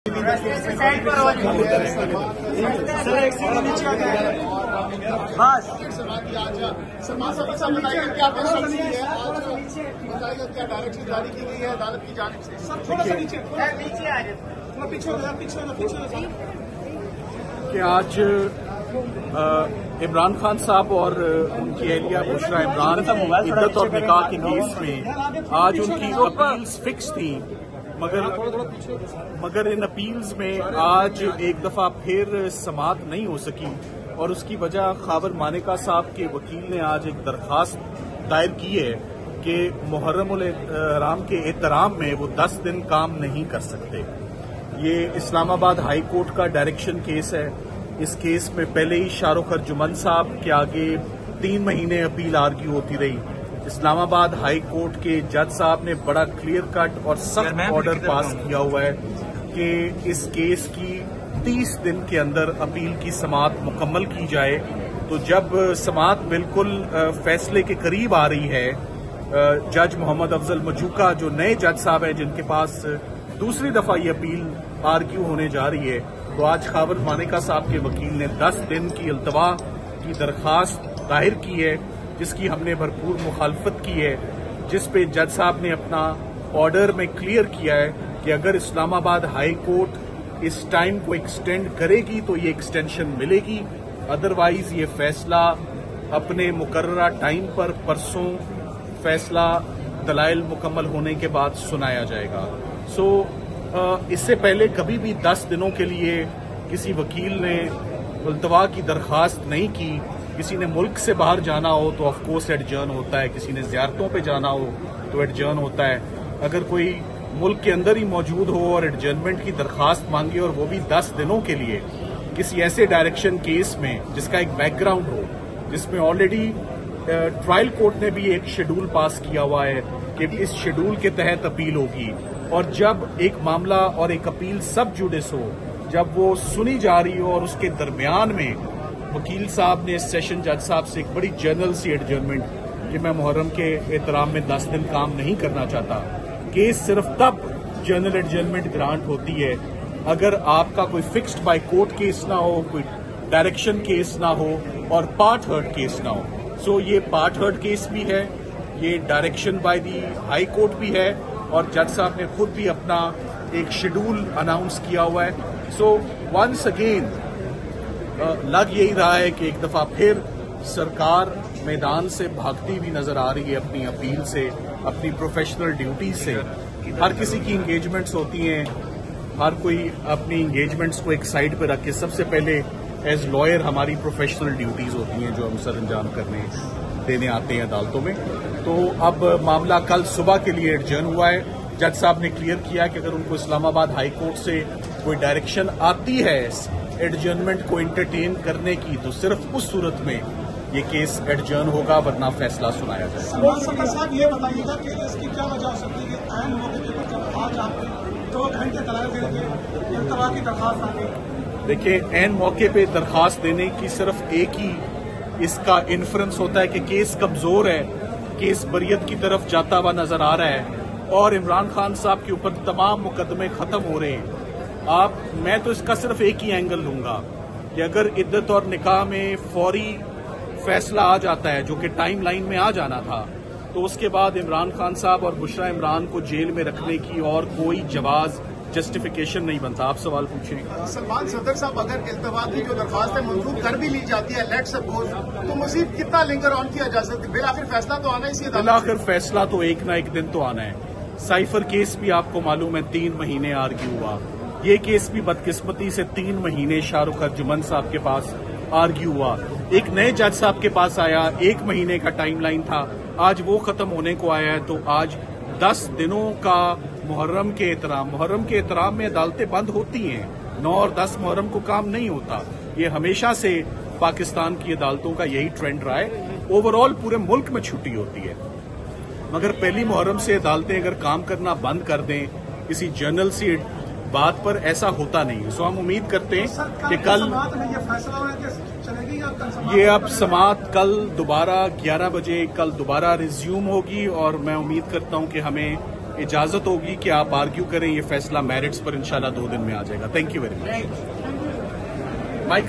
कि आज इमरान खान साहब और उनकी एहलिया बुशरा इमरान इद्दत और निकाह के केस में आज उनकी अपील्स फिक्स थी, मगर इन अपील्स में आज एक दफा फिर समाअत नहीं हो सकी और उसकी वजह खावर मानेका साहब के वकील ने आज एक दरखास्त दायर की है कि मुहर्रम उल हराम के एहतराम में वो 10 दिन काम नहीं कर सकते। ये इस्लामाबाद हाई कोर्ट का डायरेक्शन केस है। इस केस में पहले ही शाहरुख अर्जुमन साहब के आगे 3 महीने अपील आर्ग्यू होती रही। इस्लामाबाद हाई कोर्ट के जज साहब ने बड़ा क्लियर कट और सख्त ऑर्डर पास किया हुआ है कि इस केस की 30 दिन के अंदर अपील की समाअत मुकम्मल की जाए। तो जब समाअत बिल्कुल फैसले के करीब आ रही है, जज मोहम्मद अफजल मजूका जो नए जज साहब हैं जिनके पास दूसरी दफा ये अपील आर्ग्यू होने जा रही है, तो आज खावर मानेका साहब के वकील ने 10 दिन की इल्तवा की दरखास्त दायर की है, जिसकी हमने भरपूर मुखालफत की है, जिस पे जज साहब ने अपना ऑर्डर में क्लियर किया है कि अगर इस्लामाबाद हाई कोर्ट इस टाइम को एक्सटेंड करेगी तो ये एक्सटेंशन मिलेगी, अदरवाइज ये फैसला अपने मुकर्ररा टाइम पर परसों फैसला दलाइल मुकम्मल होने के बाद सुनाया जाएगा। इससे पहले कभी भी 10 दिनों के लिए किसी वकील ने इल्तवा की दरखास्त नहीं की। किसी ने मुल्क से बाहर जाना हो तो ऑफकोर्स एडजर्न होता है, किसी ने ज़ियारतों पे जाना हो तो एडजर्न होता है। अगर कोई मुल्क के अंदर ही मौजूद हो और एडजर्नमेंट की दरखास्त मांगे और वो भी 10 दिनों के लिए किसी ऐसे डायरेक्शन केस में जिसका एक बैकग्राउंड हो, जिसमें ऑलरेडी ट्रायल कोर्ट ने भी एक शेड्यूल पास किया हुआ है कि इस शेड्यूल के तहत अपील होगी, और जब एक मामला और एक अपील सब जुडिस हो, जब वो सुनी जा रही हो और उसके दरमियान में वकील साहब ने सेशन जज साहब से एक बड़ी जनरल सी एडजर्नमेंट कि मैं मुहर्रम के एहतराम में 10 दिन काम नहीं करना चाहता, केस सिर्फ तब जनरल एडजर्नमेंट ग्रांट होती है अगर आपका कोई फिक्स्ड बाय कोर्ट केस ना हो, कोई डायरेक्शन केस ना हो और पार्ट हर्ट केस ना हो। सो ये पार्ट हर्ट केस भी है, ये direction by the high court भी है, और जज साहब ने खुद भी अपना एक शेड्यूल अनाउंस किया हुआ है। सो वंस अगेन लग यही रहा है कि एक दफा फिर सरकार मैदान से भागती हुई नजर आ रही है अपनी अपील से, अपनी प्रोफेशनल ड्यूटी से। हर किसी की इंगेजमेंट्स होती हैं, हर कोई अपनी इंगेजमेंट्स को एक साइड पे रख के सबसे पहले एज लॉयर हमारी प्रोफेशनल ड्यूटीज होती हैं जो हम सर अंजाम करने देने आते हैं अदालतों में। तो अब मामला कल सुबह के लिए एडजर्न हुआ है। जज साहब ने क्लियर किया कि अगर उनको इस्लामाबाद हाई कोर्ट से कोई डायरेक्शन आती है एडजर्नमेंट को एंटरटेन करने की, तो सिर्फ उस सूरत में ये केस एडजर्न होगा, वरना फैसला सुनाया जाएगा। साहब ये बताइएगा कि इसकी क्या वजह हो सकती है कि ऐन मौके पर जब आज आप 2 घंटे दलाल देंगे, इल्तवा की दरखास्त आ गई। देखिए, ऐन मौके पे दरखास्त देने की सिर्फ एक ही इसका इन्फ्रेंस होता है कि केस कमजोर है, केस बरियत की तरफ जाता हुआ नजर आ रहा है और इमरान खान साहब के ऊपर तमाम मुकदमे खत्म हो रहे हैं। मैं तो इसका सिर्फ एक ही एंगल लूंगा कि अगर इद्दत और निकाह में फौरी फैसला आ जाता है, जो कि टाइम लाइन में आ जाना था, तो उसके बाद इमरान खान साहब और बुशरा इमरान को जेल में रखने की और कोई जवाज जस्टिफिकेशन नहीं बनता। आप सवाल पूछें। सलमान सदर साहब, अगर इल्तवा की जो दरखास्त है मंजूर कर भी ली जाती है, लेट सपोज, तो मजीद कितना लिंगर ऑन किया जा सकता है? बिलाखिर फैसला तो आना ही, बिलाखिर फैसला तो एक ना एक दिन तो आना है। साइफर केस भी आपको मालूम है 3 महीने आर्ग्यू हुआ, ये केस भी बदकिस्मती से 3 महीने शाहरुख अर्जुमन साहब के पास आर्ग्यू हुआ। एक नए जज साहब के पास आया, 1 महीने का टाइमलाइन था, आज वो खत्म होने को आया है। तो आज 10 दिनों का मुहर्रम के एहतराम में अदालतें बंद होती हैं। 9 और 10 मुहर्रम को काम नहीं होता। ये हमेशा से पाकिस्तान की अदालतों का यही ट्रेंड रहा है। ओवरऑल पूरे मुल्क में छुट्टी होती है, मगर पहली मुहर्रम से अदालतें अगर काम करना बंद कर दें किसी जनरल सी बात पर, ऐसा होता नहीं। सो हम उम्मीद करते हैं कि कल ये अब समाअत कल दोबारा 11 बजे कल दोबारा रिज्यूम होगी, और मैं उम्मीद करता हूं कि हमें इजाजत होगी कि आप आर्ग्यू करें। ये फैसला मेरिट्स पर इंशाल्लाह 2 दिन में आ जाएगा। Thank you very much. Mic